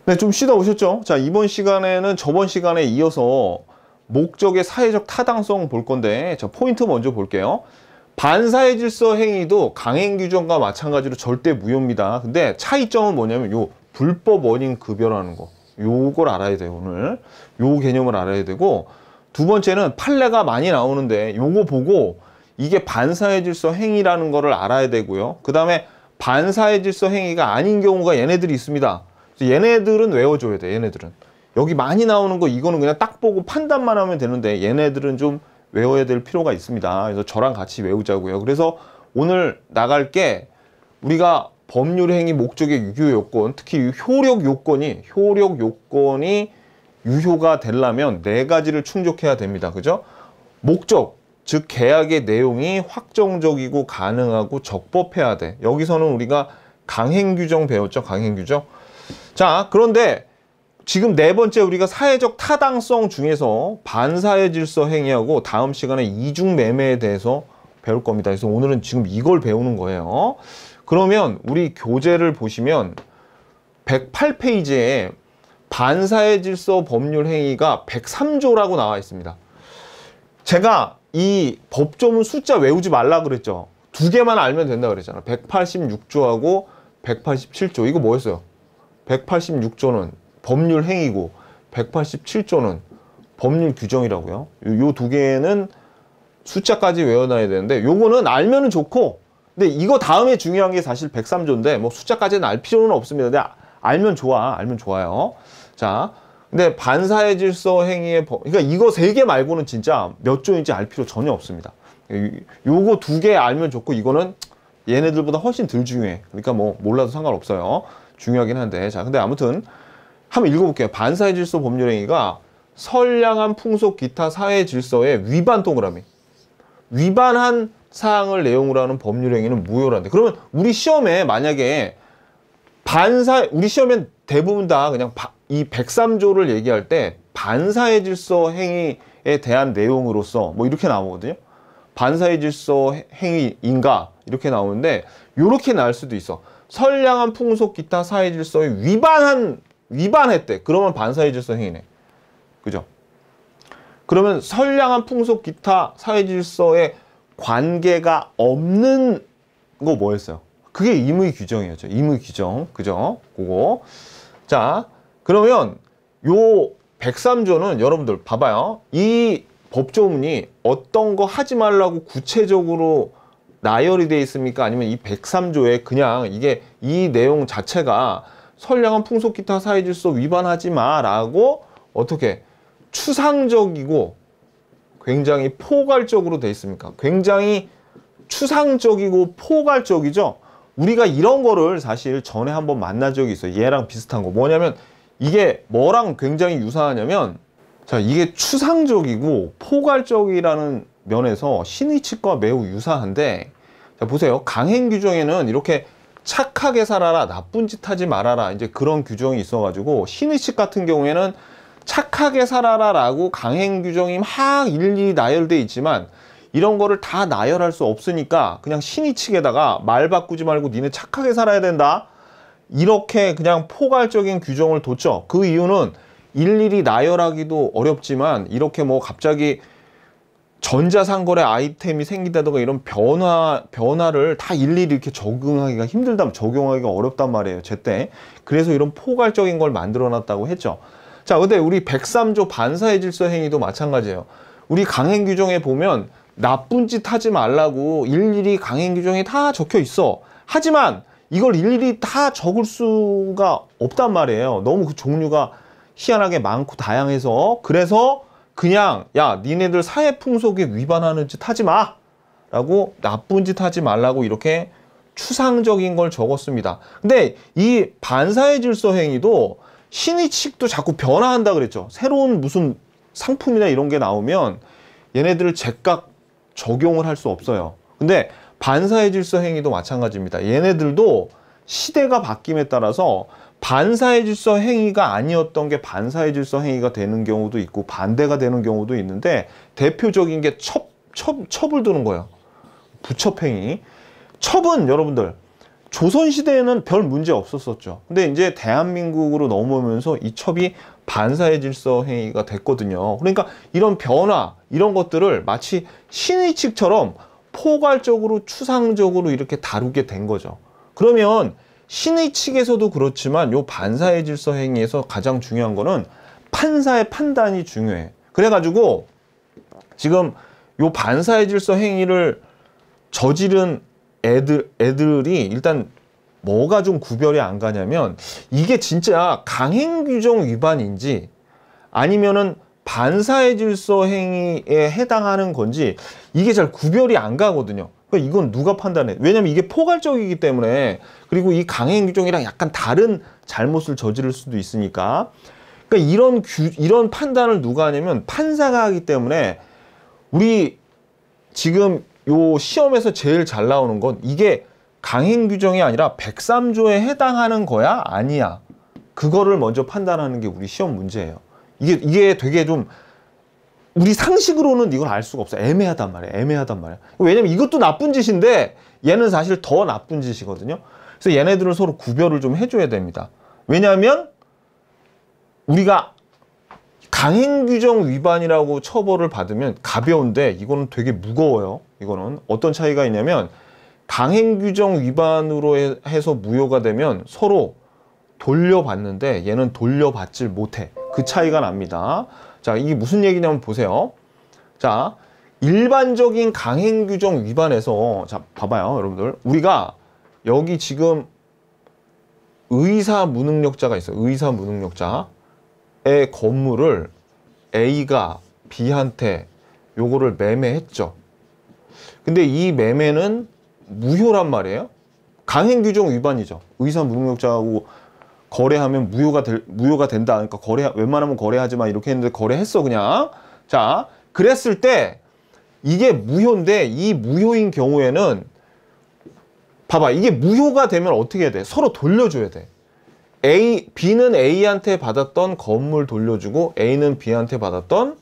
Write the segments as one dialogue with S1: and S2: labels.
S1: 네, 좀 쉬다 오셨죠? 자, 이번 시간에는 저번 시간에 이어서 목적의 사회적 타당성 볼 건데, 자, 포인트 먼저 볼게요. 반사회 질서 행위도 강행 규정과 마찬가지로 절대 무효입니다. 근데 차이점은 뭐냐면 요 불법 원인 급여라는 거. 요걸 알아야 돼요, 오늘. 요 개념을 알아야 되고, 두 번째는 판례가 많이 나오는데 요거 보고 이게 반사회 질서 행위라는 거를 알아야 되고요. 그 다음에 반사회 질서 행위가 아닌 경우가 얘네들이 있습니다. 얘네들은 외워줘야 돼. 얘네들은 여기 많이 나오는 거 이거는 그냥 딱 보고 판단만 하면 되는데 얘네들은 좀 외워야 될 필요가 있습니다. 그래서 저랑 같이 외우자고요. 그래서 오늘 나갈 게 우리가 법률 행위 목적의 유효 요건, 특히 효력 요건이 유효가 되려면 네 가지를 충족해야 됩니다. 그죠? 목적, 즉 계약의 내용이 확정적이고 가능하고 적법해야 돼. 여기서는 우리가 강행 규정 배웠죠. 강행 규정. 자, 그런데 지금 네 번째 우리가 사회적 타당성 중에서 반사회 질서 행위하고 다음 시간에 이중매매에 대해서 배울 겁니다. 그래서 오늘은 지금 이걸 배우는 거예요. 그러면 우리 교재를 보시면 108페이지에 반사회 질서 법률 행위가 103조라고 나와 있습니다. 제가 이 법조문 숫자 외우지 말라 그랬죠. 두 개만 알면 된다 그랬잖아. 186조하고 187조. 이거 뭐였어요? 186조는 법률 행위고 187조는 법률 규정이라고요. 요 두 개는 숫자까지 외워놔야 되는데 요거는 알면은 좋고, 근데 이거 다음에 중요한 게 사실 103조인데 뭐 숫자까지는 알 필요는 없습니다. 근데 알면 좋아. 알면 좋아요. 자, 근데 반사회 질서 행위의 그러니까 이거 세 개 말고는 진짜 몇 조인지 알 필요 전혀 없습니다. 요거 두 개 알면 좋고, 이거는 얘네들보다 훨씬 덜 중요해. 그러니까 뭐 몰라도 상관없어요. 중요하긴 한데. 자, 근데 아무튼 한번 읽어볼게요. 반사회 질서 법률 행위가 선량한 풍속 기타 사회 질서의 위반 동그라미. 위반한 사항을 내용으로 하는 법률 행위는 무효란데. 그러면 우리 시험에 만약에 우리 시험엔 대부분 다 그냥 이 103조를 얘기할 때 반사회 질서 행위에 대한 내용으로서 뭐 이렇게 나오거든요. 반사회 질서 행위인가 이렇게 나오는데 요렇게 나올 수도 있어. 선량한 풍속 기타 사회 질서에 위반했대. 그러면 반사회 질서 행위네. 그죠? 그러면 선량한 풍속 기타 사회 질서에 관계가 없는 거 뭐였어요? 그게 임의 규정이었죠. 임의 규정. 그죠? 그거. 자, 그러면 요 103조는 여러분들 봐봐요. 이 법조문이 어떤 거 하지 말라고 구체적으로 나열이 돼 있습니까? 아니면 이 103조에 그냥 이게 이 내용 자체가 선량한 풍속 기타 사회 질서 위반하지 마라고 어떻게 추상적이고 굉장히 포괄적으로 돼 있습니까? 굉장히 추상적이고 포괄적이죠. 우리가 이런 거를 사실 전에 한번 만난 적이 있어요. 얘랑 비슷한 거. 뭐냐면 이게 뭐랑 굉장히 유사하냐면, 자, 이게 추상적이고 포괄적이라는 면에서 신의칙과 매우 유사한데, 자, 보세요. 강행 규정에는 이렇게 착하게 살아라, 나쁜 짓 하지 말아라, 이제 그런 규정이 있어가지고, 신의칙 같은 경우에는 착하게 살아라 라고 강행 규정이 막 일일이 나열돼 있지만 이런 거를 다 나열할 수 없으니까 그냥 신의칙에다가 말 바꾸지 말고 니네 착하게 살아야 된다, 이렇게 그냥 포괄적인 규정을 뒀죠. 그 이유는 일일이 나열하기도 어렵지만 이렇게 뭐 갑자기 전자상거래 아이템이 생긴다든가 이런 변화를 다 일일이 이렇게 적용하기가 적용하기가 어렵단 말이에요, 제때. 그래서 이런 포괄적인 걸 만들어 놨다고 했죠. 자, 근데 우리 103조 반사회 질서 행위도 마찬가지예요. 우리 강행 규정에 보면 나쁜 짓 하지 말라고 일일이 강행 규정에 다 적혀 있어. 하지만 이걸 일일이 다 적을 수가 없단 말이에요. 너무 그 종류가 희한하게 많고 다양해서. 그래서 그냥 야, 니네들 사회 풍속에 위반하는 짓 하지 마 라고, 나쁜 짓 하지 말라고 이렇게 추상적인 걸 적었습니다. 근데 이 반사회 질서 행위도 신의칙도 자꾸 변화한다 그랬죠. 새로운 무슨 상품이나 이런 게 나오면 얘네들을 제각 적용을 할 수 없어요. 근데 반사회 질서 행위도 마찬가지입니다. 얘네들도 시대가 바뀜에 따라서 반사회 질서 행위가 아니었던 게 반사회 질서 행위가 되는 경우도 있고 반대가 되는 경우도 있는데, 대표적인 게 첩을 두는 거예요. 부첩행위. 첩은 여러분들 조선시대에는 별 문제 없었었죠. 근데 이제 대한민국으로 넘어오면서 이 첩이 반사회 질서 행위가 됐거든요. 그러니까 이런 변화, 이런 것들을 마치 신의칙처럼 포괄적으로 추상적으로 이렇게 다루게 된 거죠. 그러면 신의칙에서도 그렇지만 요 반사회 질서 행위에서 가장 중요한 거는 판사의 판단이 중요해. 그래가지고 지금 요 반사회 질서 행위를 저지른 애들이 일단 뭐가 좀 구별이 안 가냐면 이게 진짜 강행규정 위반인지 아니면은 반사회 질서 행위에 해당하는 건지 이게 잘 구별이 안 가거든요. 그러니까 이건 누가 판단해? 왜냐면 이게 포괄적이기 때문에, 그리고 이 강행규정이랑 약간 다른 잘못을 저지를 수도 있으니까. 그러니까 이런 판단을 누가 하냐면 판사가 하기 때문에, 우리 지금 요 시험에서 제일 잘 나오는 건 이게 강행규정이 아니라 103조에 해당하는 거야? 아니야? 그거를 먼저 판단하는 게 우리 시험 문제예요. 이게 되게 좀 우리 상식으로는 이걸 알 수가 없어. 애매하단 말이야. 애매하단 말이야. 왜냐면 이것도 나쁜 짓인데 얘는 사실 더 나쁜 짓이거든요. 그래서 얘네들을 서로 구별을 좀 해줘야 됩니다. 왜냐하면 우리가 강행규정 위반이라고 처벌을 받으면 가벼운데 이거는 되게 무거워요. 이거는 어떤 차이가 있냐면 강행규정 위반으로 해서 무효가 되면 서로 돌려받는데 얘는 돌려받질 못해. 그 차이가 납니다. 자, 이게 무슨 얘기냐면 보세요. 자, 일반적인 강행규정 위반에서, 자, 봐봐요, 여러분들. 우리가 여기 지금 의사 무능력자가 있어요. 의사 무능력자의 건물을 A가 B한테 요거를 매매했죠. 근데 이 매매는 무효란 말이에요. 강행규정 위반이죠. 의사 무능력자하고 거래하면 무효가 된다. 그러니까 웬만하면 거래하지 마 이렇게 했는데 거래했어 그냥. 자, 그랬을 때 이게 무효인데 이 무효인 경우에는 봐봐, 이게 무효가 되면 어떻게 해야 돼? 서로 돌려줘야 돼. B는 A한테 받았던 건물 돌려주고 A는 B한테 받았던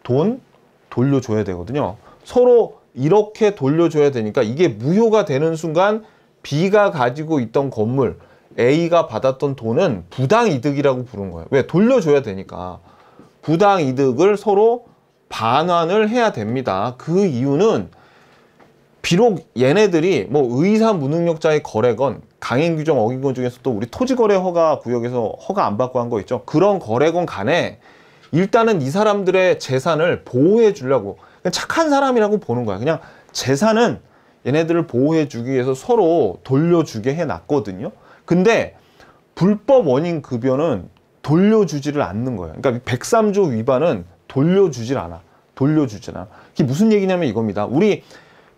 S1: 돈 돌려줘야 되거든요. 서로 이렇게 돌려줘야 되니까 이게 무효가 되는 순간 B가 가지고 있던 건물, A가 받았던 돈은 부당이득이라고 부른 거예요. 왜? 돌려줘야 되니까. 부당이득을 서로 반환을 해야 됩니다. 그 이유는 비록 얘네들이 뭐 의사 무능력자의 거래건, 강행규정 어긴 것 중에서 또 우리 토지거래 허가 구역에서 허가 안 받고 한 거 있죠. 그런 거래건 간에 일단은 이 사람들의 재산을 보호해 주려고, 그냥 착한 사람이라고 보는 거야. 그냥 재산은 얘네들을 보호해 주기 위해서 서로 돌려주게 해놨거든요. 근데 불법 원인 급여는 돌려주지를 않는 거예요. 그러니까 103조 위반은 돌려주질 않아. 돌려주질 않아. 이게 무슨 얘기냐면 이겁니다. 우리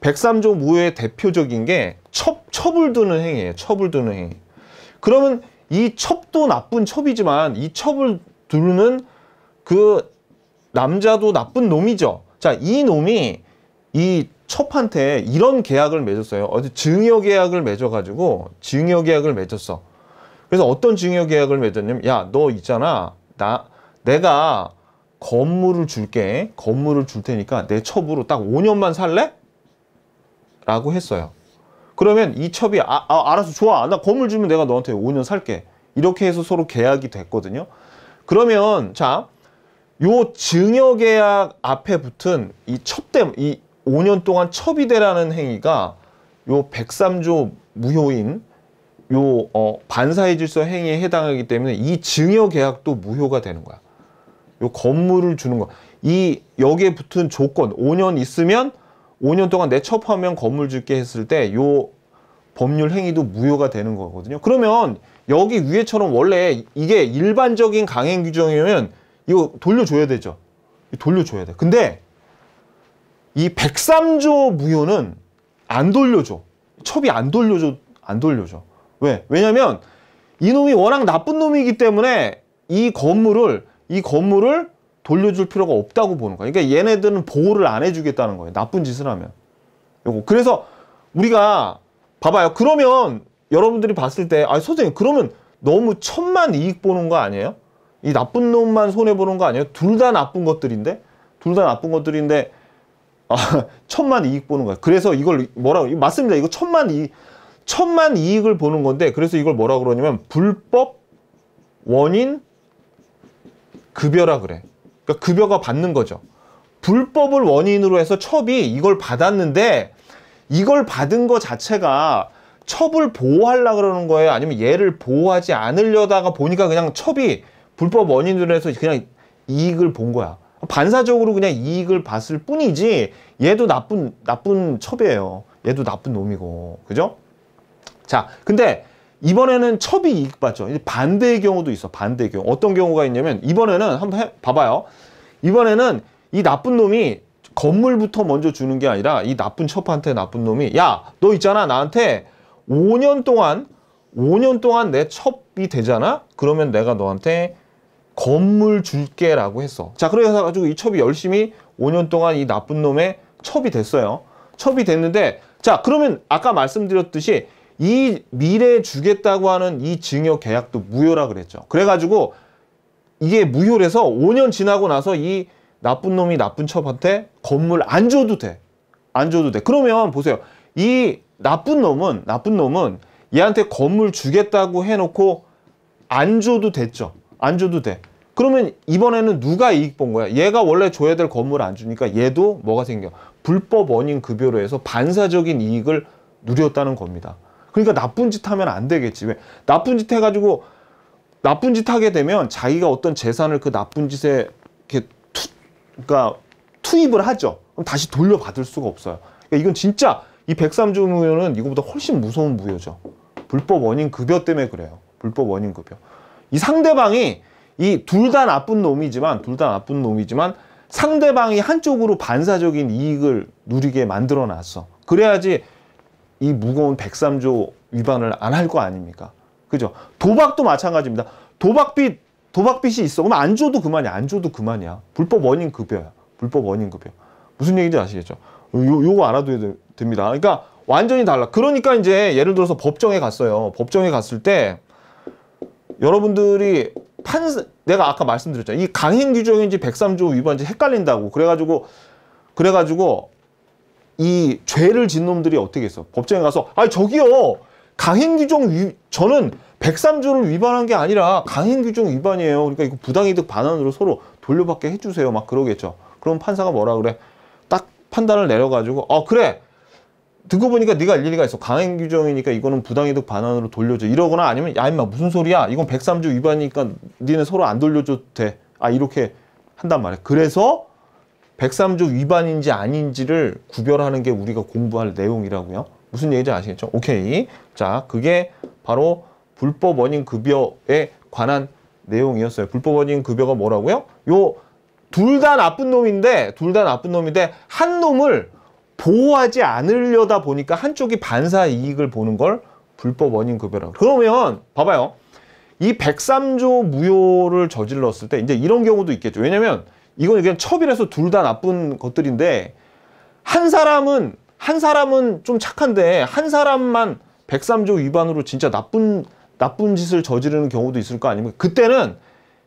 S1: 103조 무효의 대표적인 게 첩을 두는 행위예요. 첩을 두는 행위. 그러면 이 첩도 나쁜 첩이지만 이 첩을 두는 그 남자도 나쁜 놈이죠. 자, 이 놈이 이 첩한테 이런 계약을 맺었어요. 어디 증여계약을 맺어가지고 증여계약을 맺었어. 그래서 어떤 증여계약을 맺었냐면, 야, 너 있잖아. 내가 건물을 줄게. 건물을 줄 테니까 내 첩으로 딱 5년만 살래? 라고 했어요. 그러면 이 첩이 알았어, 좋아. 나 건물 주면 내가 너한테 5년 살게. 이렇게 해서 서로 계약이 됐거든요. 그러면 자, 요 증여계약 앞에 붙은 이 이 5년 동안 첩이 되라는 행위가 요 103조 무효인 요 반사회 질서 행위에 해당하기 때문에 이 증여계약도 무효가 되는 거야. 요 건물을 주는 거. 이 여기에 붙은 조건 5년 있으면 5년 동안 내 첩하면 건물 줄게 했을 때 요 법률 행위도 무효가 되는 거거든요. 그러면 여기 위에처럼 원래 이게 일반적인 강행 규정이면 이거 돌려줘야 되죠. 돌려줘야 돼. 근데 이 103조 무효는 안 돌려줘. 첩이 안 돌려줘. 왜? 왜냐면 이놈이 워낙 나쁜 놈이기 때문에 이 건물을 돌려줄 필요가 없다고 보는 거야. 그러니까 얘네들은 보호를 안 해주겠다는 거예요. 나쁜 짓을 하면. 요거. 그래서 우리가 봐봐요. 그러면 여러분들이 봤을 때, 아, 선생님, 그러면 너무 첩만 이익 보는 거 아니에요? 이 나쁜 놈만 손해 보는 거 아니에요? 둘 다 나쁜 것들인데, 첩만 이익 보는 거야. 그래서 이걸 뭐라고? 맞습니다. 이거 첩만 이익을 보는 건데, 그래서 이걸 뭐라 그러냐면 불법 원인 급여라 그래. 그러니까 급여가 받는 거죠. 불법을 원인으로 해서 첩이 이걸 받았는데, 이걸 받은 거 자체가 첩을 보호하려고 그러는 거예요? 아니면 얘를 보호하지 않으려다가 보니까 그냥 첩이 불법 원인으로 해서 그냥 이익을 본 거야. 반사적으로 그냥 이익을 봤을 뿐이지, 얘도 나쁜 첩이에요. 얘도 나쁜 놈이고. 그죠? 자, 근데 이번에는 첩이 이익 봤죠. 반대의 경우도 있어. 반대의 경우. 어떤 경우가 있냐면, 이번에는 한번 봐봐요. 이번에는 이 나쁜 놈이 건물부터 먼저 주는 게 아니라, 이 나쁜 첩한테 나쁜 놈이, 야, 너 있잖아. 나한테 5년 동안 내 첩이 되잖아? 그러면 내가 너한테 건물 줄게 라고 했어. 자, 그래서 가지고 이 첩이 열심히 5년 동안 이 나쁜 놈의 첩이 됐어요. 첩이 됐는데, 자, 그러면 아까 말씀드렸듯이 이 미래에 주겠다고 하는 이 증여 계약도 무효라 그랬죠. 그래가지고 이게 무효라서 5년 지나고 나서 이 나쁜 놈이 나쁜 첩한테 건물 안 줘도 돼. 안 줘도 돼. 그러면 보세요. 이 나쁜 놈은 얘한테 건물 주겠다고 해놓고 안 줘도 됐죠. 안 줘도 돼. 그러면 이번에는 누가 이익 본 거야? 얘가 원래 줘야 될 건물을 안 주니까 얘도 뭐가 생겨? 불법 원인 급여로 해서 반사적인 이익을 누렸다는 겁니다. 그러니까 나쁜 짓 하면 안 되겠지. 왜? 나쁜 짓 해가지고 나쁜 짓 하게 되면 자기가 어떤 재산을 그 나쁜 짓에 이렇게 그러니까 투입을 하죠. 그럼 다시 돌려받을 수가 없어요. 그러니까 이건 진짜 이 103조 무효는 이거보다 훨씬 무서운 무효죠. 불법 원인 급여 때문에 그래요. 불법 원인 급여. 이 상대방이 이 둘 다 나쁜 놈이지만 상대방이 한쪽으로 반사적인 이익을 누리게 만들어 놨어. 그래야지 이 무거운 103조 위반을 안 할 거 아닙니까? 그죠? 도박도 마찬가지입니다. 도박빚이 있어. 그럼 안 줘도 그만이야. 안 줘도 그만이야. 불법 원인 급여야. 불법 원인 급여. 무슨 얘기인지 아시겠죠? 요거 알아둬야 됩니다. 그러니까 완전히 달라. 그러니까 이제 예를 들어서 법정에 갔어요. 법정에 갔을 때 여러분들이 내가 아까 말씀드렸잖아요. 이 강행 규정인지 103조 위반인지 헷갈린다고. 그래가지고 이 죄를 진 놈들이 어떻게 했어? 법정에 가서 저기요. 강행 규정 저는 103조를 위반한 게 아니라 강행 규정 위반이에요. 그러니까 이거 부당이득 반환으로 서로 돌려받게 해주세요. 막 그러겠죠. 그럼 판사가 뭐라 그래? 딱 판단을 내려가지고 그래. 듣고 보니까 네가 일리가 있어. 강행 규정이니까 이거는 부당이득 반환으로 돌려줘. 이러거나 아니면 야 임마 무슨 소리야? 이건 103조 위반이니까 니네 서로 안 돌려줘도 돼. 이렇게 한단 말이야. 그래서 103조 위반인지 아닌지를 구별하는 게 우리가 공부할 내용이라고요. 무슨 얘기인지 아시겠죠? 오케이. 자, 그게 바로 불법 원인 급여에 관한 내용이었어요. 불법 원인 급여가 뭐라고요? 둘 다 나쁜 놈인데 한 놈을 보호하지 않으려다 보니까 한쪽이 반사 이익을 보는 걸 불법 원인 급여라고. 그러면 봐봐요. 이 103조 무효를 저질렀을 때 이제 이런 경우도 있겠죠. 왜냐면 이건 그냥 첩이라서 둘 다 나쁜 것들인데 한 사람은 좀 착한데 한 사람만 103조 위반으로 진짜 나쁜 짓을 저지르는 경우도 있을 거 아닙니까? 그때는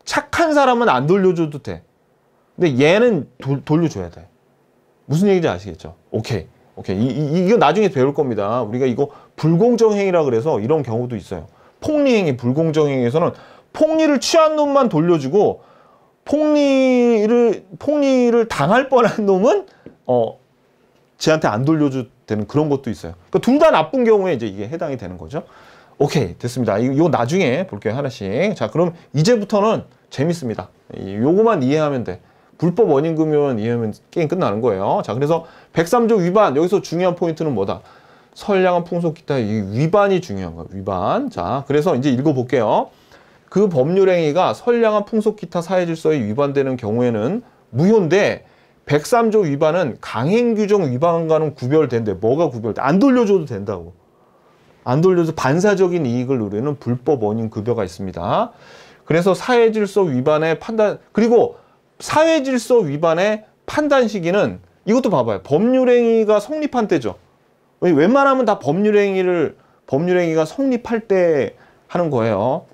S1: 착한 사람은 안 돌려줘도 돼. 근데 얘는 돌려줘야 돼. 무슨 얘기인지 아시겠죠? 오케이. 이거 나중에 배울 겁니다. 우리가 이거 불공정행위라 그래서 이런 경우도 있어요. 폭리행위, 불공정행위에서는 폭리를 취한 놈만 돌려주고 폭리를 당할 뻔한 놈은 쟤한테 안 돌려줘도 되는 그런 것도 있어요. 그러니까 둘 다 나쁜 경우에 이제 이게 해당이 되는 거죠. 오케이, 됐습니다. 이거 나중에 볼게요, 하나씩. 자, 그럼 이제부터는 재밌습니다. 요거만 이해하면 돼. 불법 원인 급여만 이해하면 게임 끝나는 거예요. 자, 그래서 103조 위반, 여기서 중요한 포인트는 뭐다? 선량한 풍속 기타, 이 위반이 중요한 거예요. 위반. 자, 그래서 이제 읽어볼게요. 그 법률행위가 선량한 풍속 기타 사회질서에 위반되는 경우에는 무효인데 103조 위반은 강행규정 위반과는 구별된대. 뭐가 구별돼? 안 돌려줘도 된다고. 안 돌려도 반사적인 이익을 누리는 불법 원인 급여가 있습니다. 그래서 사회질서 위반의 판단, 그리고 사회질서 위반의 판단 시기는 이것도 봐봐요. 법률행위가 성립한 때죠. 웬만하면 다 법률행위가 성립할 때 하는 거예요.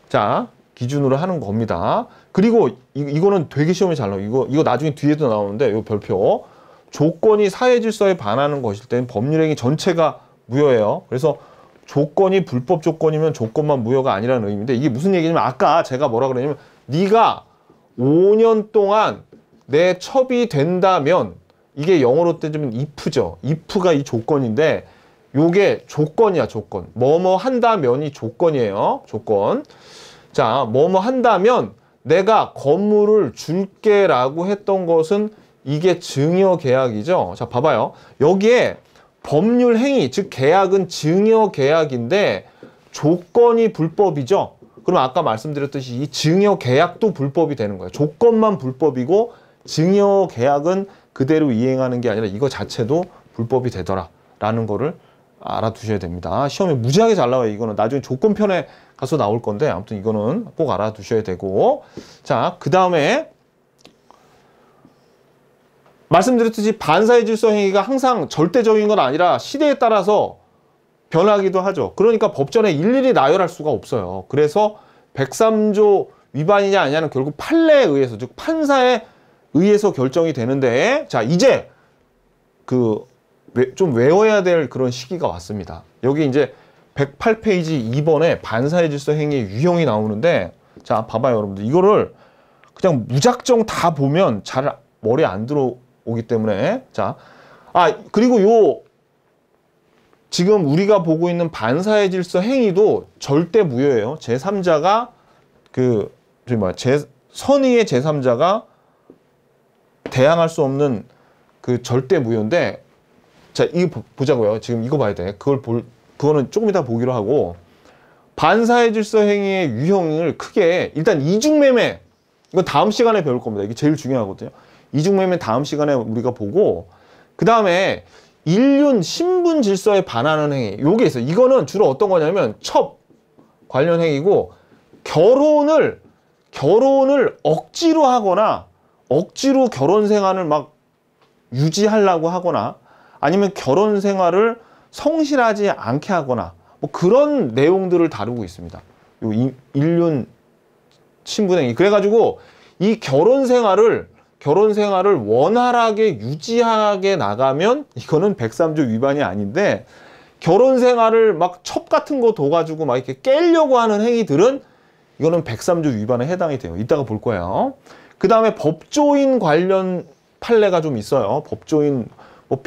S1: 자, 기준으로 하는 겁니다. 그리고 이거는 되게 시험에 잘 나와요. 이거 나중에 뒤에도 나오는데 이 별표. 조건이 사회질서에 반하는 것일 때는 법률행위 전체가 무효예요. 그래서 조건이 불법 조건이면 조건만 무효가 아니라는 의미인데 이게 무슨 얘기냐면 아까 제가 뭐라 그러냐면 네가 5년 동안 내 첩이 된다면 이게 영어로 따지면 if죠. if가 이 조건인데 요게 조건이야 조건. 뭐뭐 한다면이 조건이에요. 조건. 자 뭐뭐 한다면 내가 건물을 줄게 라고 했던 것은 이게 증여계약이죠. 자 봐봐요. 여기에 법률 행위, 즉 계약은 증여계약인데 조건이 불법이죠. 그럼 아까 말씀드렸듯이 이 증여계약도 불법이 되는 거예요. 조건만 불법이고 증여계약은 그대로 이행하는 게 아니라 이거 자체도 불법이 되더라 라는 거를 알아두셔야 됩니다. 시험에 무지하게 잘 나와요. 이거는 나중에 조건편에 가서 나올 건데 아무튼 이거는 꼭 알아두셔야 되고 자, 그 다음에 말씀드렸듯이 반사의 질서 행위가 항상 절대적인 건 아니라 시대에 따라서 변하기도 하죠. 그러니까 법전에 일일이 나열할 수가 없어요. 그래서 103조 위반이냐 아니냐는 결국 판례에 의해서 즉 판사에 의해서 결정이 되는데 자 이제 그 좀 외워야 될 그런 시기가 왔습니다. 여기 이제 108페이지 2번에 반사의 질서 행위의 유형이 나오는데 자 봐봐요 여러분들 이거를 그냥 무작정 다 보면 잘 머리에 안 들어오기 때문에 자 그리고 요 지금 우리가 보고 있는 반사의 질서 행위도 절대 무효예요. 제3자가 선의의 제3자가 대항할 수 없는 그 절대 무효인데 자 이거 보자고요. 지금 이거 봐야 돼. 그거는 조금 이따 보기로 하고 반사의 질서 행위의 유형을 크게 일단 이중매매 이거 다음 시간에 배울 겁니다. 이게 제일 중요하거든요. 이중매매 다음 시간에 우리가 보고 그 다음에 인륜 신분 질서에 반하는 행위 요게 있어요. 이거는 주로 어떤 거냐면 첩 관련 행위고 결혼을 억지로 하거나 억지로 결혼 생활을 막 유지하려고 하거나 아니면 결혼 생활을 성실하지 않게 하거나 뭐 그런 내용들을 다루고 있습니다. 요 인륜 신분행위. 그래가지고 이 결혼 생활을 원활하게 유지하게 나가면 이거는 103조 위반이 아닌데 결혼 생활을 막 첩 같은 거 둬가지고 막 이렇게 깨려고 하는 행위들은 이거는 103조 위반에 해당이 돼요. 이따가 볼 거예요. 그 다음에 법조인 관련 판례가 좀 있어요. 법조인 뭐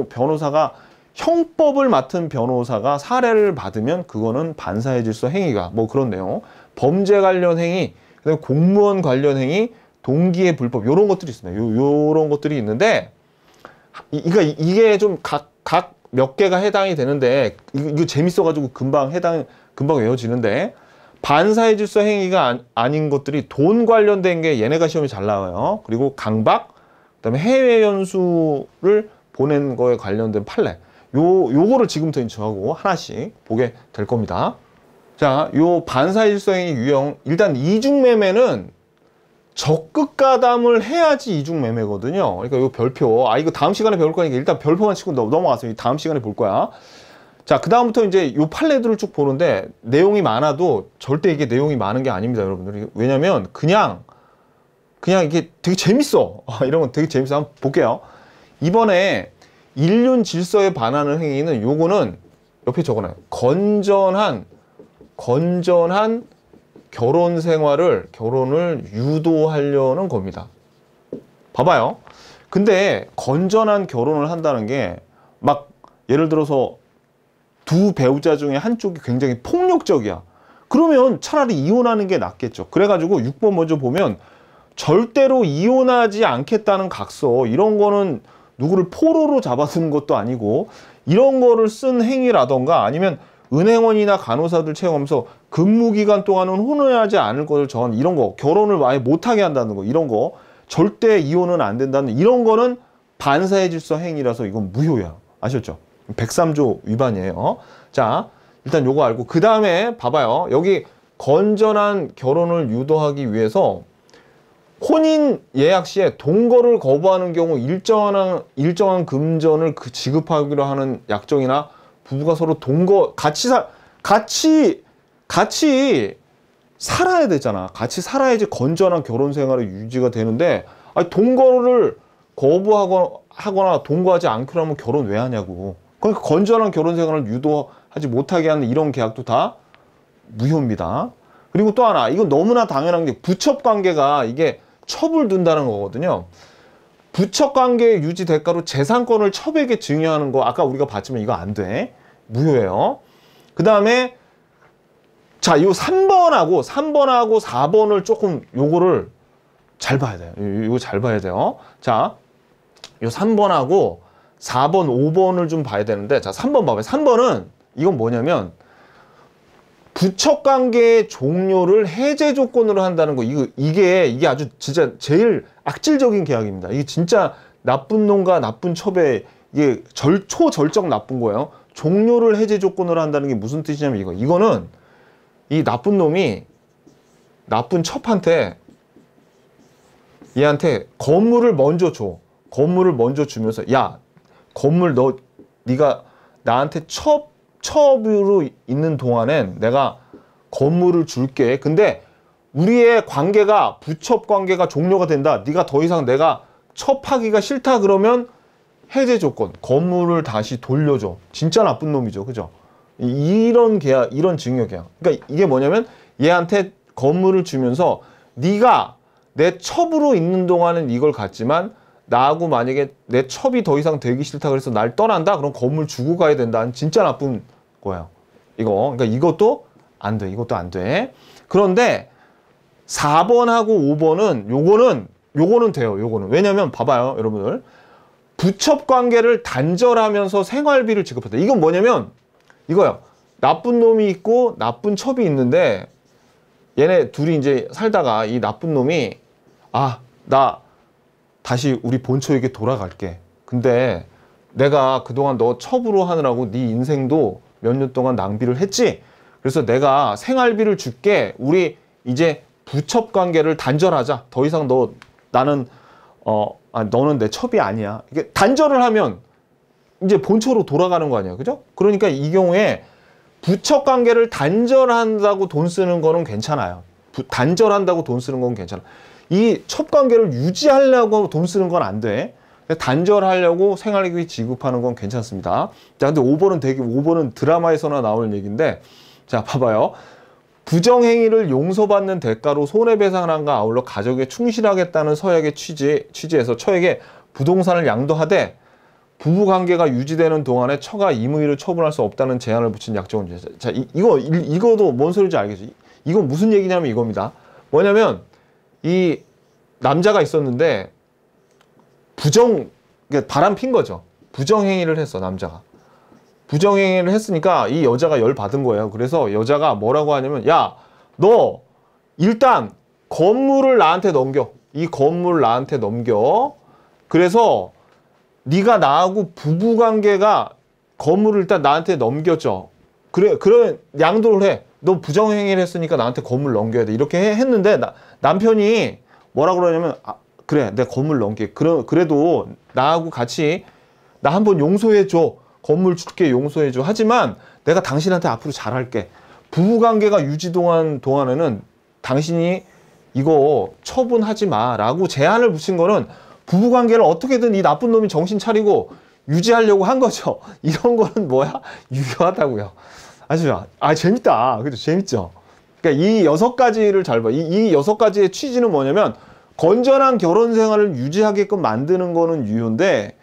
S1: 변호사가 형법을 맡은 변호사가 사례를 받으면 그거는 반사의 질서 행위가 뭐 그런 내용. 범죄 관련 행위, 그다음에 공무원 관련 행위, 동기의 불법 요런 것들이 있습니다. 요런 것들이 있는데 이게 좀 각 몇 개가 해당이 되는데 이거 재밌어가지고 금방 외워지는데 반사의 질서 행위가 아닌 것들이 돈 관련된 게 얘네가 시험에 잘 나와요. 그리고 강박, 그다음에 해외 연수를 보낸 거에 관련된 판례. 요거를 지금부터 저하고 하나씩 보게 될 겁니다. 자, 요 반사의 질서 행위 유형 일단 이중매매는 적극 가담을 해야지 이중매매거든요. 그러니까 요 별표 이거 다음 시간에 배울 거니까 일단 별표만 치고 넘어갔어요. 다음 시간에 볼 거야. 자, 그 다음부터 이제 요 판례들을 쭉 보는데 내용이 많아도 절대 이게 내용이 많은 게 아닙니다, 여러분들. 왜냐면 그냥 이게 되게 재밌어. 이런 건 되게 재밌어. 한번 볼게요. 이번에 인륜 질서에 반하는 행위는 요거는 옆에 적어놔요. 건전한 결혼을 유도하려는 겁니다. 봐봐요. 근데 건전한 결혼을 한다는 게 막 예를 들어서 두 배우자 중에 한쪽이 굉장히 폭력적이야. 그러면 차라리 이혼하는 게 낫겠죠. 그래가지고 6번 먼저 보면 절대로 이혼하지 않겠다는 각서 이런 거는 누구를 포로로 잡아두는 것도 아니고 이런 거를 쓴 행위라던가 아니면 은행원이나 간호사들 채용하면서 근무기간 동안은 혼외하지 않을 것을 정한 이런 거 결혼을 아예 못하게 한다는 거 이런 거 절대 이혼은 안 된다는 이런 거는 반사의 질서 행위라서 이건 무효야. 아셨죠? 103조 위반이에요. 자, 일단 요거 알고 그 다음에 봐봐요. 여기 건전한 결혼을 유도하기 위해서 혼인 예약 시에 동거를 거부하는 경우 일정한 금전을 지급하기로 하는 약정이나 부부가 서로 같이 살아야 되잖아. 같이 살아야지 건전한 결혼 생활이 유지가 되는데 동거를 거부하거나 동거하지 않기로 하면 결혼 왜 하냐고. 그러니까 건전한 결혼 생활을 유도하지 하지 못하게 하는 이런 계약도 다 무효입니다. 그리고 또 하나, 이건 너무나 당연한 게 부첩관계가 이게 첩을 둔다는 거거든요. 부첩관계 유지 대가로 재산권을 첩에게 증여하는 거 아까 우리가 봤지만 이거 안 돼. 무효예요. 그 다음에 자, 이 3번하고 4번을 조금 요거를 잘 봐야 돼요. 이거 잘 봐야 돼요. 자, 요 3번하고 4번, 5번을 좀 봐야 되는데, 자, 3번 봐봐요. 3번은 이건 뭐냐면 부첩관계의 종료를 해제 조건으로 한다는 거. 이게 아주 진짜 제일 악질적인 계약입니다. 이게 진짜 나쁜 놈과 나쁜 첩의 이게 초절정 나쁜 거예요. 종료를 해제 조건으로 한다는 게 무슨 뜻이냐면 이거는 이 나쁜 놈이 나쁜 첩한테 얘한테 건물을 먼저 줘. 건물을 먼저 주면서 야, 건물 네가 나한테 첩으로 있는 동안엔 내가 건물을 줄게. 근데 우리의 관계가 부첩 관계가 종료가 된다. 네가 더 이상 내가 첩하기가 싫다 그러면 해제 조건, 건물을 다시 돌려줘. 진짜 나쁜 놈이죠. 그죠? 이런 계약, 이런 증여 계약. 그러니까 이게 뭐냐면 얘한테 건물을 주면서 네가 내 첩으로 있는 동안은 이걸 갖지만 나하고 만약에 내 첩이 더 이상 되기 싫다 그래서 날 떠난다? 그럼 건물 주고 가야 된다. 진짜 나쁜 거예요. 그러니까 이것도 안 돼. 이것도 안 돼. 그런데 4번하고 5번은 요거는 돼요. 요거는. 왜냐면 봐봐요. 여러분들. 부첩 관계를 단절하면서 생활비를 지급한다. 이건 뭐냐면 이거요. 나쁜 놈이 있고 나쁜 첩이 있는데 얘네 둘이 이제 살다가 이 나쁜 놈이 나 다시 우리 본초에게 돌아갈게. 근데 내가 그동안 너 첩으로 하느라고 네 인생도 몇 년 동안 낭비를 했지. 그래서 내가 생활비를 줄게. 우리 이제 부첩 관계를 단절하자. 더 이상 나는 너는 내 첩이 아니야. 이게 단절을 하면 이제 본초로 돌아가는 거 아니야. 그죠? 그러니까 이 경우에 부첩 관계를 단절한다고 돈 쓰는 거는 괜찮아요. 단절한다고 돈 쓰는 건 괜찮아. 이 첩 관계를 유지하려고 돈 쓰는 건 안 돼. 단절하려고 생활비 지급하는 건 괜찮습니다. 자, 근데 5번은 드라마에서나 나올 얘기인데, 자, 봐봐요. 부정행위를 용서받는 대가로 손해배상함과 아울러 가족에 충실하겠다는 서약의 취지에서 처에게 부동산을 양도하되 부부관계가 유지되는 동안에 처가 임의로 처분할 수 없다는 제한을 붙인 약정은 자, 이거도 뭔 소리인지 알겠죠? 이건 무슨 얘기냐면 이겁니다. 뭐냐면 이 남자가 있었는데 그러니까 바람 핀 거죠. 부정행위를 했어, 남자가. 부정행위를 했으니까 이 여자가 열 받은 거예요. 그래서 여자가 뭐라고 하냐면 야, 너 일단 건물을 나한테 넘겨. 이 건물 나한테 넘겨. 그래서 네가 나하고 부부관계가 건물을 일단 나한테 넘겨줘. 그래 양도를 해. 너 부정행위를 했으니까 나한테 건물 넘겨야 돼. 이렇게 했는데 남편이 뭐라 그러냐면 그래, 내 건물 넘게. 그래도 나하고 같이 나 한번 용서해줘. 건물 줄게, 용서해줘. 하지만 내가 당신한테 앞으로 잘할게. 부부관계가 동안에는 당신이 이거 처분하지 마 라고 제한을 붙인 거는 부부관계를 어떻게든 이 나쁜 놈이 정신 차리고 유지하려고 한 거죠. 이런 거는 뭐야? 유효하다고요. 재밌다. 그죠? 재밌죠? 그러니까 이 6가지를 잘 봐. 이 6가지의 취지는 뭐냐면 건전한 결혼 생활을 유지하게끔 만드는 거는 유효인데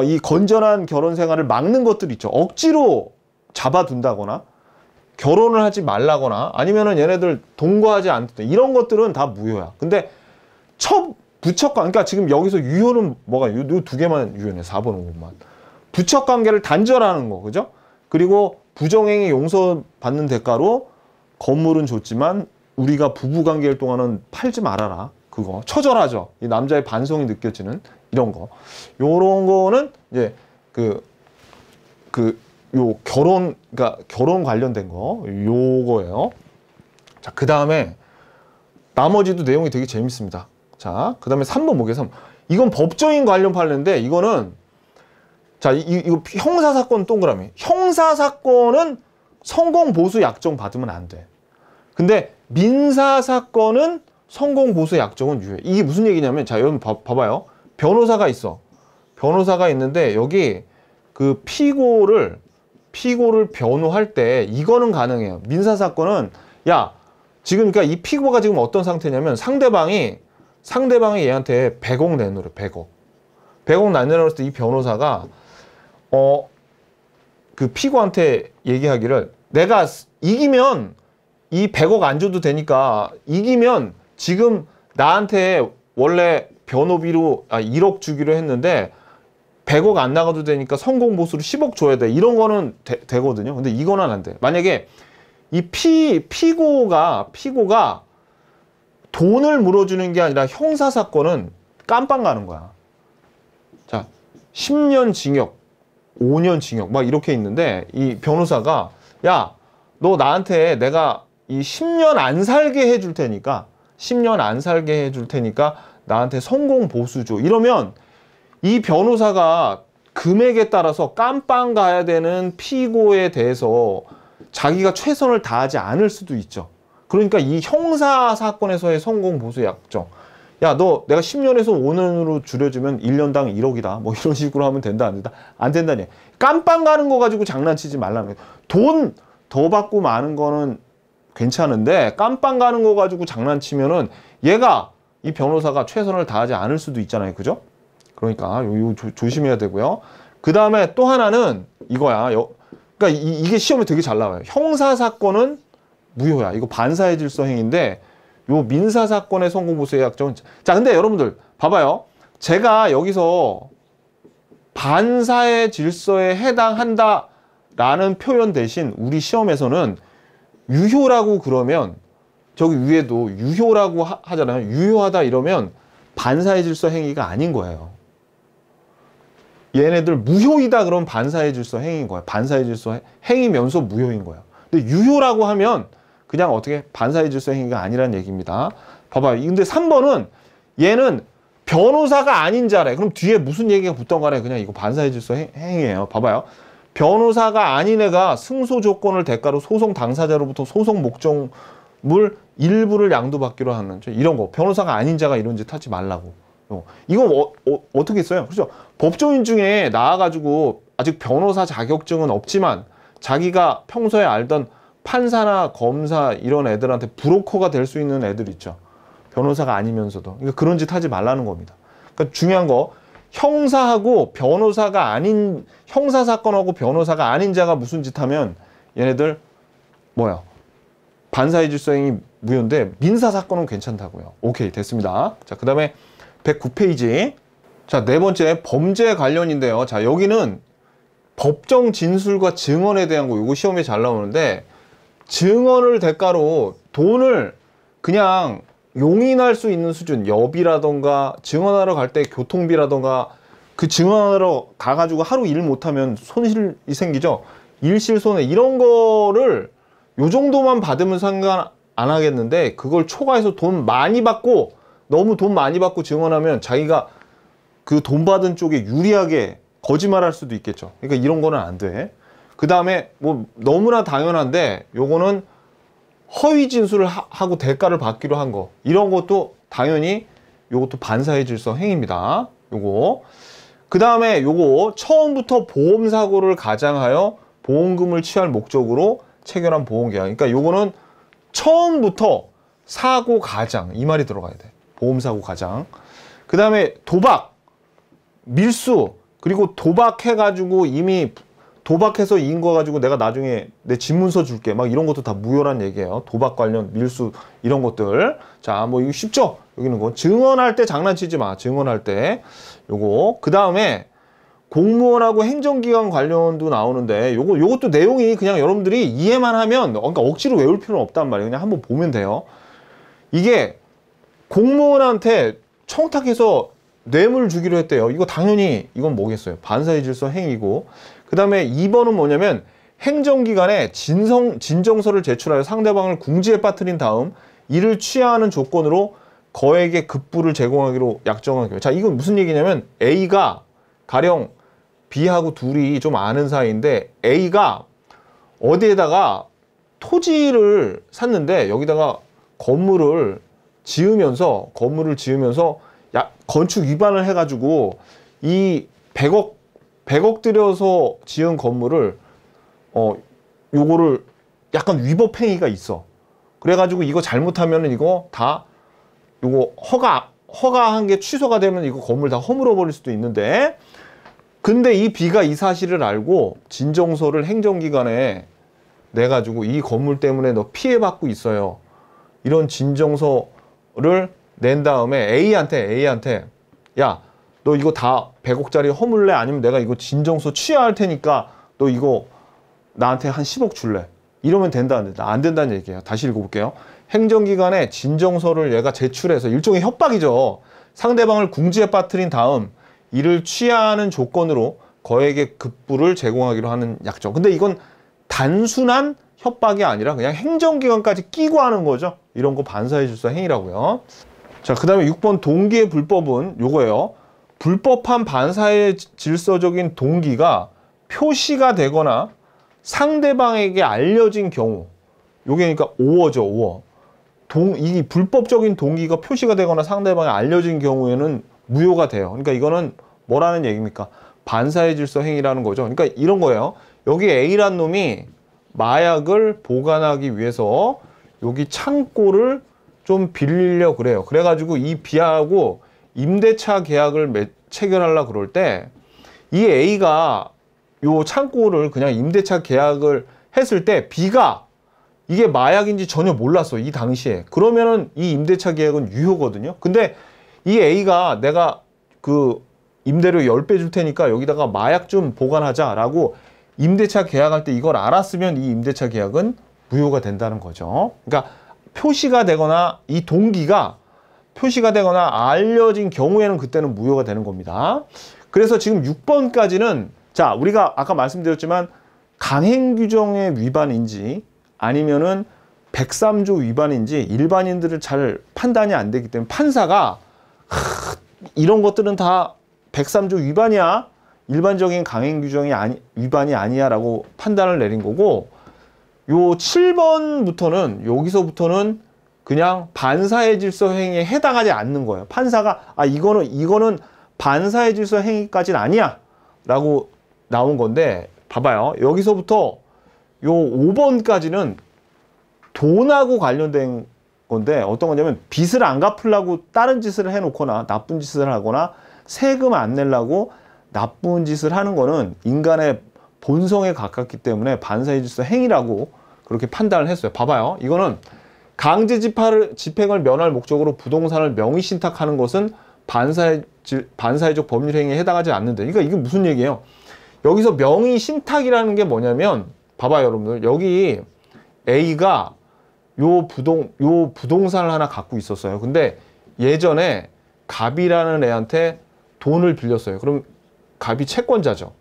S1: 이 건전한 결혼 생활을 막는 것들 있죠. 억지로 잡아둔다거나 결혼을 하지 말라거나 아니면은 얘네들 동거하지 않다. 이런 것들은 다 무효야. 근데 부첩 그러니까 지금 여기서 유효는 뭐가 요 2개만 유효네. 4번, 5번만. 부첩 관계를 단절하는 거. 그죠? 그리고 부정행위 용서받는 대가로 건물은 줬지만 우리가 부부관계일 동안은 팔지 말아라. 그거 처절하죠. 이 남자의 반성이 느껴지는 이런 거. 요런 거는 이제 요 그러니까 결혼 관련된 거 요거예요. 자, 그 다음에 나머지도 내용이 되게 재밌습니다. 자, 그 다음에 3번 보겠습니다. 이건 법조인 관련 판례인데 이거는 자, 이거 형사사건 동그라미. 형사사건은 성공보수 약정 받으면 안 돼. 근데 민사사건은 성공보수 약정은 유효해. 이게 무슨 얘기냐면 자, 여러분 봐봐요. 변호사가 있어. 변호사가 있는데 여기 그 피고를 피고를 변호할 때 이거는 가능해요. 민사사건은 야 지금 그러니까 이 피고가 지금 어떤 상태냐면 상대방이 얘한테 100억 내놓으래. 100억 내놓으랬을 때 이 변호사가 그 피고한테 얘기하기를 내가 이기면 이 100억 안 줘도 되니까 이기면 지금 나한테 원래 변호비로 1억 주기로 했는데 100억 안 나가도 되니까 성공보수로 10억 줘야 돼. 이런 거는 되거든요. 근데 이거는 안 돼. 만약에 이 피고가 돈을 물어주는 게 아니라 형사사건은 깜빵 가는 거야. 자, 10년 징역, 5년 징역 막 이렇게 있는데 이 변호사가 야, 너 나한테 내가 이 10년 안 살게 해줄 테니까 10년 안 살게 해줄 테니까 나한테 성공보수 줘. 이러면 이 변호사가 금액에 따라서 깜빵 가야 되는 피고에 대해서 자기가 최선을 다하지 않을 수도 있죠. 그러니까 이 형사사건에서의 성공보수의 약정. 야, 너 내가 10년에서 5년으로 줄여주면 1년당 1억이다. 뭐 이런 식으로 하면 된다, 안 된다? 안 된다니. 깜빵 가는 거 가지고 장난치지 말라는 거예요. 돈 더 받고 마는 거는 괜찮은데 깜빵 가는 거 가지고 장난치면은 얘가 이 변호사가 최선을 다하지 않을 수도 있잖아요. 그죠? 그러니까 요 조심해야 되고요. 그 다음에 또 하나는 이거야. 그러니까 이게 시험에 되게 잘 나와요. 형사사건은 무효야. 이거 반사의 질서 행위인데 요 민사사건의 성공보수의 약정은 자 근데 여러분들 봐봐요. 제가 여기서 반사의 질서에 해당한다 라는 표현 대신 우리 시험에서는 유효라고 그러면 저기 위에도 유효라고 하잖아요. 유효하다 이러면 반사의 질서 행위가 아닌 거예요. 얘네들 무효이다 그러면 반사의 질서 행위인 거예요. 반사의 질서 행위면서 무효인 거예요. 근데 유효라고 하면 그냥 어떻게 반사의 질서 행위가 아니라는 얘기입니다. 봐봐요. 근데 3번은 얘는 변호사가 아닌 자래. 그럼 뒤에 무슨 얘기가 붙던 간에 그냥 이거 반사의 질서 행위예요. 봐봐요. 변호사가 아닌 애가 승소 조건을 대가로 소송 당사자로부터 소송 목적물 일부를 양도받기로 하는 이런 거. 변호사가 아닌 자가 이런 짓 하지 말라고. 이거 어떻게 써요? 그렇죠? 법조인 중에 나와가지고 아직 변호사 자격증은 없지만 자기가 평소에 알던 판사나 검사 이런 애들한테 브로커가 될 수 있는 애들 있죠. 변호사가 아니면서도. 그러니까 그런 짓 하지 말라는 겁니다. 그러니까 중요한 거 형사하고 변호사가 아닌 형사사건하고 변호사가 아닌 자가 무슨 짓 하면 얘네들 뭐야? 반사의 질서행위 무효인데 민사사건은 괜찮다고요. 오케이 됐습니다. 자, 그 다음에 109페이지. 자, 네 번째 범죄 관련인데요. 자, 여기는 법정 진술과 증언에 대한 거 이거 시험에 잘 나오는데 증언을 대가로 돈을 그냥 용인할 수 있는 수준, 여비라던가 증언하러 갈 때 교통비라던가 그 증언하러 가가지고 하루 일 못하면 손실이 생기죠. 일실손해 이런 거를 요 정도만 받으면 상관 안 하겠는데 그걸 초과해서 돈 많이 받고 너무 돈 많이 받고 증언하면 자기가 그 돈 받은 쪽에 유리하게 거짓말할 수도 있겠죠. 그러니까 이런 거는 안 돼. 그 다음에 뭐 너무나 당연한데 요거는 허위 진술을 하고 대가를 받기로 한 거 이런 것도 당연히 요것도 반사의 질서 행위입니다. 요거 그 다음에 요거 처음부터 보험사고를 가장하여 보험금을 취할 목적으로 체결한 보험계약. 그러니까 요거는 처음부터 사고 가장 이 말이 들어가야 돼. 보험사고 가장. 그 다음에 도박, 밀수 그리고 도박해가지고 이미 도박해서 이긴 거 가지고 내가 나중에 내 집문서 줄게 막 이런 것도 다 무효란 얘기예요. 도박 관련 밀수 이런 것들. 자, 뭐 이거 쉽죠? 여기는 거 증언할 때 장난치지 마. 증언할 때 요거. 그 다음에 공무원하고 행정기관 관련도 나오는데 요것도 내용이 그냥 여러분들이 이해만 하면 그러니까 억지로 외울 필요는 없단 말이에요. 그냥 한번 보면 돼요. 이게 공무원한테 청탁해서 뇌물 주기로 했대요. 이거 당연히 이건 뭐겠어요? 반사의 질서 행위고. 그 다음에 2번은 뭐냐면 행정기관에 진정서를 제출하여 상대방을 궁지에 빠뜨린 다음 이를 취하하는 조건으로 거액의 급부를 제공하기로 약정한 경우. 자, 이건 무슨 얘기냐면 A가 가령 B하고 둘이 좀 아는 사이인데 A가 어디에다가 토지를 샀는데 여기다가 건물을 지으면서 건축 위반을 해가지고 이 100억 들여서 지은 건물을 요거를 약간 위법 행위가 있어. 그래가지고 이거 잘못하면은 이거 다 요거 허가한 게 취소가 되면 이거 건물 다 허물어 버릴 수도 있는데, 근데 이 B가 이 사실을 알고 진정서를 행정기관에 내가지고 이 건물 때문에 너 피해받고 있어요, 이런 진정서를 낸 다음에 A한테 야, 너 이거 다 100억짜리 허물래? 아니면 내가 이거 진정서 취하할 테니까 너 이거 나한테 한 10억 줄래? 이러면 된다, 안 된다? 안 된다는 얘기예요. 다시 읽어볼게요. 행정기관에 진정서를 얘가 제출해서, 일종의 협박이죠. 상대방을 궁지에 빠뜨린 다음 이를 취하하는 조건으로 거액의 급부를 제공하기로 하는 약정. 근데 이건 단순한 협박이 아니라 그냥 행정기관까지 끼고 하는 거죠. 이런 거 반사회질서 행위라고요. 자, 그 다음에 6번 동기의 불법은 요거예요. 불법한 반사회 질서적인 동기가 표시가 되거나 상대방에게 알려진 경우, 요게 그러니까 5어죠, 5어. 이 불법적인 동기가 표시가 되거나 상대방에 알려진 경우에는 무효가 돼요. 그러니까 이거는 뭐라는 얘기입니까? 반사회 질서 행위라는 거죠. 그러니까 이런 거예요. 여기 A란 놈이 마약을 보관하기 위해서 여기 창고를 좀 빌리려고 그래요. 그래가지고 이 B하고 임대차 계약을 체결하려고 그럴 때 이 A가 요 창고를 그냥 임대차 계약을 했을 때 B가 이게 마약인지 전혀 몰랐어, 이 당시에. 그러면은 이 임대차 계약은 유효거든요. 근데 이 A가 내가 그 임대료 10배 줄 테니까 여기다가 마약 좀 보관하자라고 임대차 계약할 때 이걸 알았으면 이 임대차 계약은 무효가 된다는 거죠. 그러니까 표시가 되거나 이 동기가 표시가 되거나 알려진 경우에는 그때는 무효가 되는 겁니다. 그래서 지금 6번까지는 자, 우리가 아까 말씀드렸지만 강행규정의 위반인지 아니면은 103조 위반인지 일반인들은 잘 판단이 안 되기 때문에 판사가 이런 것들은 다 103조 위반이야, 일반적인 강행규정이 위반이 아니야 라고 판단을 내린 거고, 요 7번부터는 여기서부터는 그냥 반사회 질서 행위에 해당하지 않는 거예요. 판사가 이거는 반사회 질서 행위까지는 아니야 라고 나온 건데, 봐봐요. 여기서부터 요 5번까지는 돈하고 관련된 건데, 어떤 거냐면 빚을 안 갚으려고 다른 짓을 해놓거나 나쁜 짓을 하거나 세금 안 내려고 나쁜 짓을 하는 거는 인간의 본성에 가깝기 때문에 반사회 질서 행위라고 그렇게 판단을 했어요. 봐봐요. 이거는 강제 집행을 면할 목적으로 부동산을 명의 신탁하는 것은 반사회적 법률 행위에 해당하지 않는데, 그러니까 이게 무슨 얘기예요? 여기서 명의 신탁이라는 게 뭐냐면, 봐봐요, 여러분들. 여기 A가 요 부동산을 하나 갖고 있었어요. 근데 예전에 갑이라는 애한테 돈을 빌렸어요. 그럼 갑이 채권자죠.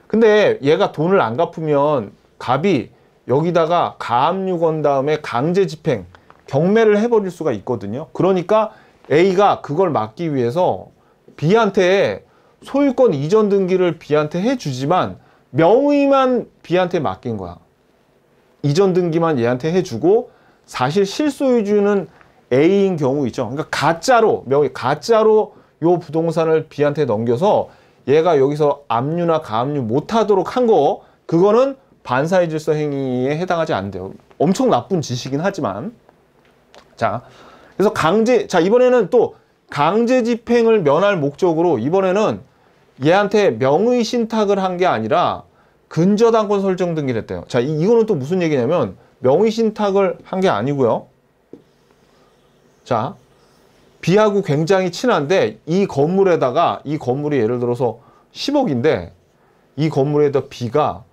S1: 근데 얘가 돈을 안 갚으면 갑이 여기다가 가압류 건 다음에 강제 집행, 경매를 해버릴 수가 있거든요. 그러니까 A가 그걸 막기 위해서 B한테 소유권 이전 등기를 B한테 해주지만 명의만 B한테 맡긴 거야. 이전 등기만 얘한테 해주고 사실 실소유주는 A인 경우 있죠. 그러니까 가짜로 요 부동산을 B한테 넘겨서 얘가 여기서 압류나 가압류 못하도록 한 거, 그거는 반사회 질서 행위에 해당하지 않는데요. 엄청 나쁜 짓이긴 하지만. 자, 그래서 이번에는 또 강제 집행을 면할 목적으로 이번에는 얘한테 명의 신탁을 한 게 아니라 근저당권 설정 등기를 했대요. 자, 이거는 또 무슨 얘기냐면 명의 신탁을 한 게 아니고요. 자, B하고 굉장히 친한데 이 건물이 예를 들어서 10억인데 이 건물에다 B가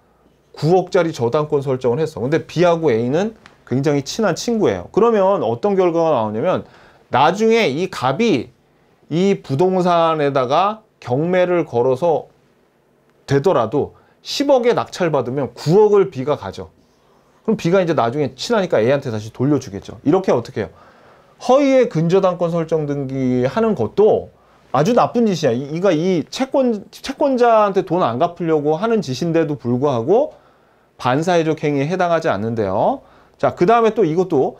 S1: 9억짜리 저당권 설정을 했어. 근데 B하고 A는 굉장히 친한 친구예요. 그러면 어떤 결과가 나오냐면 나중에 이 갑이 이 부동산에다가 경매를 걸어서 되더라도 10억에 낙찰받으면 9억을 B가 가져. 그럼 B가 이제 나중에 친하니까 A한테 다시 돌려주겠죠. 이렇게 어떻게 해요? 허위의 근저당권 설정 등기 하는 것도 아주 나쁜 짓이야. 이 채권자한테 돈 안 갚으려고 하는 짓인데도 불구하고 반사회적 행위에 해당하지 않는데요. 자, 그 다음에 또 이것도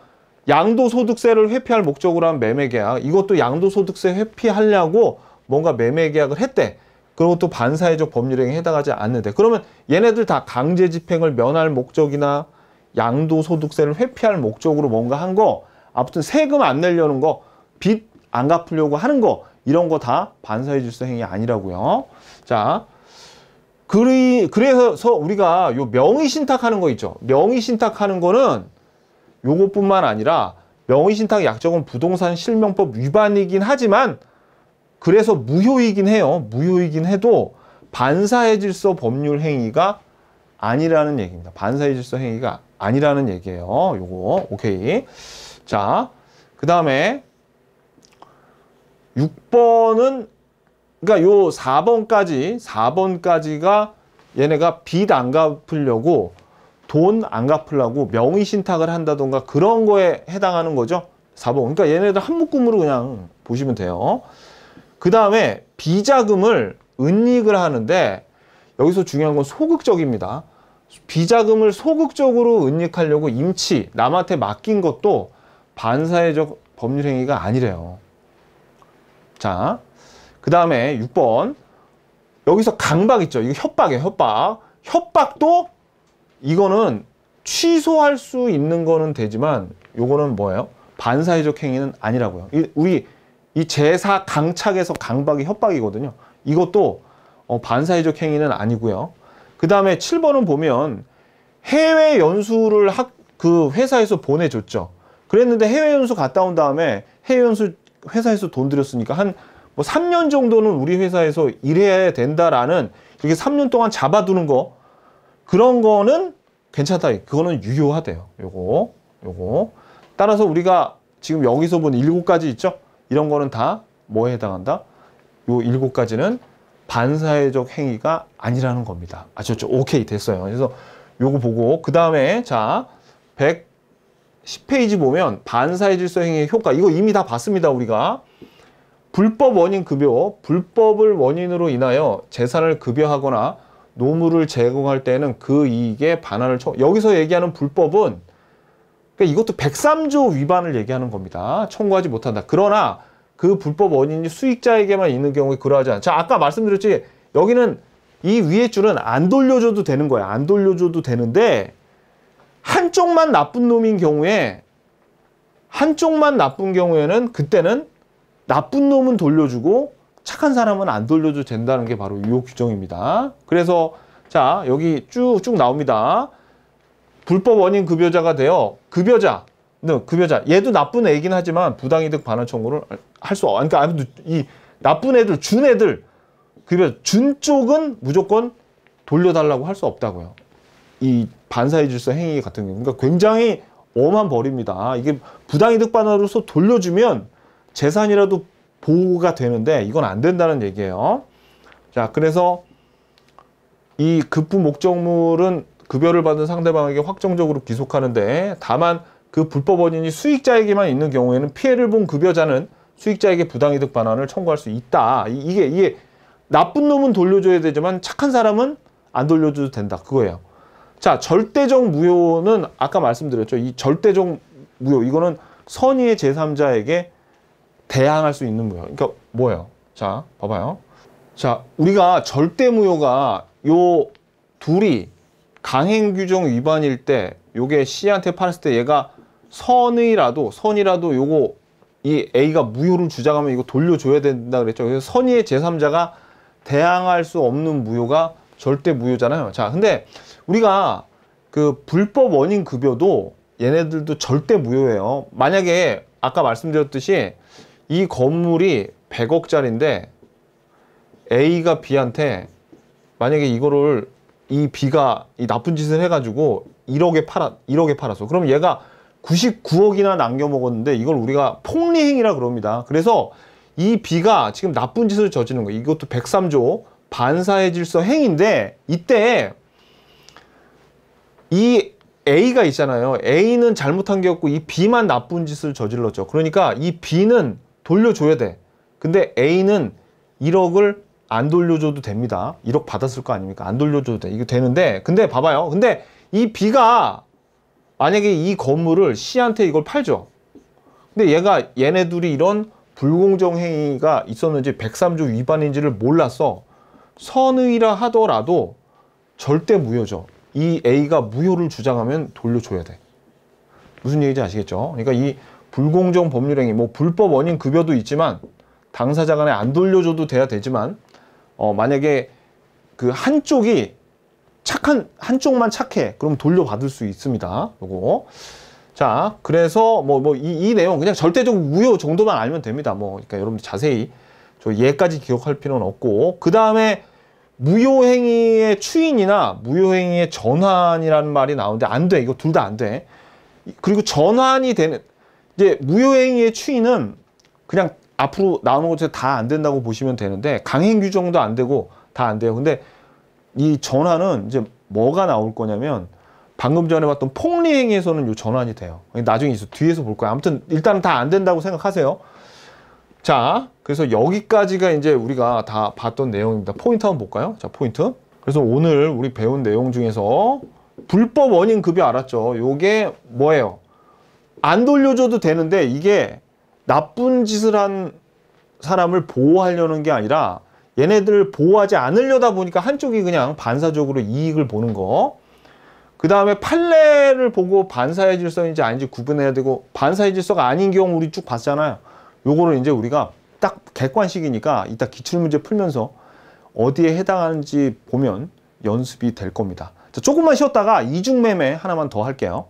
S1: 양도소득세를 회피할 목적으로 한 매매계약, 이것도 양도소득세 회피하려고 뭔가 매매계약을 했대. 그리고 또 반사회적 법률행위에 해당하지 않는데, 그러면 얘네들 다 강제 집행을 면할 목적이나 양도소득세를 회피할 목적으로 뭔가 한 거, 아무튼 세금 안 내려는 거, 빚 안 갚으려고 하는 거, 이런 거 다 반사회 질서 행위 아니라고요. 자, 그래서 우리가 요 명의신탁하는 거 있죠. 명의신탁하는 거는 요것뿐만 아니라 명의신탁 약정은 부동산 실명법 위반이긴 하지만 그래서 무효이긴 해요. 무효이긴 해도 반사회 질서 법률 행위가 아니라는 얘기입니다. 반사회 질서 행위가 아니라는 얘기예요. 요거 오케이. 자, 그 다음에 6번은 그러니까 요 4번까지가 얘네가 빚 안 갚으려고 돈 안 갚으려고 명의 신탁을 한다던가 그런 거에 해당하는 거죠. 4번. 그러니까 얘네들 한 묶음으로 그냥 보시면 돼요. 그 다음에 비자금을 은닉을 하는데 여기서 중요한 건 소극적입니다. 비자금을 소극적으로 은닉하려고 임치, 남한테 맡긴 것도 반사회적 법률 행위가 아니래요. 자, 그 다음에 6번. 여기서 강박 있죠. 이거 협박이에요. 협박. 협박도 이거는 취소할 수 있는 거는 되지만 요거는 뭐예요? 반사회적 행위는 아니라고요. 우리 이 제사 강착에서 강박이 협박이거든요. 이것도 반사회적 행위는 아니고요. 그 다음에 7번은 보면 해외 연수를 그 회사에서 보내줬죠. 그랬는데 해외 연수 갔다 온 다음에 해외 연수 회사에서 돈 들였으니까 한 뭐 3년 정도는 우리 회사에서 일해야 된다라는, 이렇게 3년 동안 잡아두는 거, 그런 거는 괜찮다. 그거는 유효하대요. 요거. 따라서 우리가 지금 여기서 본 7가지 있죠? 이런 거는 다 뭐에 해당한다? 요 7가지는 반사회적 행위가 아니라는 겁니다. 아셨죠? 오케이, 됐어요. 그래서 요거 보고, 그 다음에 자, 110페이지 보면 반사회 질서 행위의 효과, 이거 이미 다 봤습니다, 우리가. 불법 원인 급여, 불법을 원인으로 인하여 재산을 급여하거나 노무를 제공할 때는 그 이익에 반환을 여기서 얘기하는 불법은, 그러니까 이것도 103조 위반을 얘기하는 겁니다. 청구하지 못한다. 그러나 그 불법 원인이 수익자에게만 있는 경우에 그러하지 않아. 자, 아까 말씀드렸지, 여기는 이 위에 줄은 안 돌려줘도 되는 거야. 안 돌려줘도 되는데, 한쪽만 나쁜 놈인 경우에, 한쪽만 나쁜 경우에는 그때는 나쁜 놈은 돌려주고 착한 사람은 안 돌려줘도 된다는 게 바로 이 규정입니다. 그래서 자, 여기 쭉쭉 나옵니다. 불법 원인 급여자가 되어 급여자, 얘도 나쁜 애긴 하지만 부당이득 반환 청구를 할 수 없어. 그러니까 이 나쁜 애들, 준 애들, 급여 준 쪽은 무조건 돌려달라고 할 수 없다고요. 이 반사회 질서 행위 같은 경우, 그러니까 굉장히 엄한 벌입니다. 이게 부당이득 반환으로서 돌려주면 재산이라도 보호가 되는데 이건 안 된다는 얘기예요. 자, 그래서 이 급부 목적물은 급여를 받은 상대방에게 확정적으로 귀속하는데, 다만 그 불법 원인이 수익자에게만 있는 경우에는 피해를 본 급여자는 수익자에게 부당이득 반환을 청구할 수 있다. 이게 나쁜 놈은 돌려줘야 되지만 착한 사람은 안 돌려줘도 된다. 그거예요. 자, 절대적 무효는 아까 말씀드렸죠. 이 절대적 무효, 이거는 선의의 제3자에게 대항할 수 있는 무효. 그러니까 뭐예요? 자, 봐봐요. 자, 우리가 절대무효가 요 둘이 강행규정 위반일 때, 요게 C한테 팔았을 때 얘가 선이라도 요거 이 A가 무효를 주장하면 이거 돌려줘야 된다 그랬죠. 그래서 선의의 제3자가 대항할 수 없는 무효가 절대무효잖아요. 자, 근데 우리가 그 불법 원인 급여도 얘네들도 절대무효예요. 만약에 아까 말씀드렸듯이 이 건물이 100억짜리인데 A가 B한테 만약에 이거를 이 B가 이 나쁜 짓을 해가지고 1억에 팔았어. 그럼 얘가 99억이나 남겨먹었는데 이걸 우리가 폭리행위라 그럽니다. 그래서 이 B가 지금 나쁜 짓을 저지른 거예요. 이것도 103조 반사회 질서 행위인데, 이때 이 A가 있잖아요. A는 잘못한 게 없고 이 B만 나쁜 짓을 저질렀죠. 그러니까 이 B는 돌려줘야 돼. 근데 A는 1억을 안 돌려줘도 됩니다. 1억 받았을 거 아닙니까? 안 돌려줘도 돼. 이거 되는데, 근데 봐봐요. 근데 이 B가 만약에 이 건물을 C한테 이걸 팔죠. 근데 얘네 둘이 이런 불공정 행위가 있었는지 103조 위반인지를 몰랐어. 선의라 하더라도 절대 무효죠. 이 A가 무효를 주장하면 돌려줘야 돼. 무슨 얘기인지 아시겠죠? 그러니까 이 불공정 법률행위, 뭐 불법 원인 급여도 있지만 당사자 간에 안 돌려줘도 돼야 되지만 만약에 그 한쪽이 한쪽만 착해, 그럼 돌려받을 수 있습니다. 요거. 자, 그래서 이 내용 그냥 절대적 무효 정도만 알면 됩니다. 그러니까 여러분들 자세히 저 얘까지 기억할 필요는 없고, 그 다음에 무효행위의 추인이나 무효행위의 전환이라는 말이 나오는데 안 돼. 이거 둘 다 안 돼. 그리고 전환이 되는, 이제 무효행위의 추인은 그냥 앞으로 나오는 것에 다 안 된다고 보시면 되는데, 강행 규정도 안 되고 다 안 돼요. 근데 이 전환은 이제 뭐가 나올 거냐면, 방금 전에 봤던 폭리행위에서는 요 전환이 돼요. 나중에 뒤에서 볼 거예요. 아무튼 일단은 다 안 된다고 생각하세요. 자, 그래서 여기까지가 이제 우리가 다 봤던 내용입니다. 포인트 한번 볼까요? 자, 포인트. 그래서 오늘 우리 배운 내용 중에서 불법 원인 급여 알았죠? 요게 뭐예요? 안 돌려줘도 되는데 이게 나쁜 짓을 한 사람을 보호하려는 게 아니라 얘네들 보호하지 않으려다 보니까 한쪽이 그냥 반사적으로 이익을 보는 거. 그 다음에 판례를 보고 반사의 질서인지 아닌지 구분해야 되고, 반사의 질서가 아닌 경우 우리 쭉 봤잖아요. 요거를 이제 우리가 딱 객관식이니까 이따 기출문제 풀면서 어디에 해당하는지 보면 연습이 될 겁니다. 자, 조금만 쉬었다가 이중매매 하나만 더 할게요.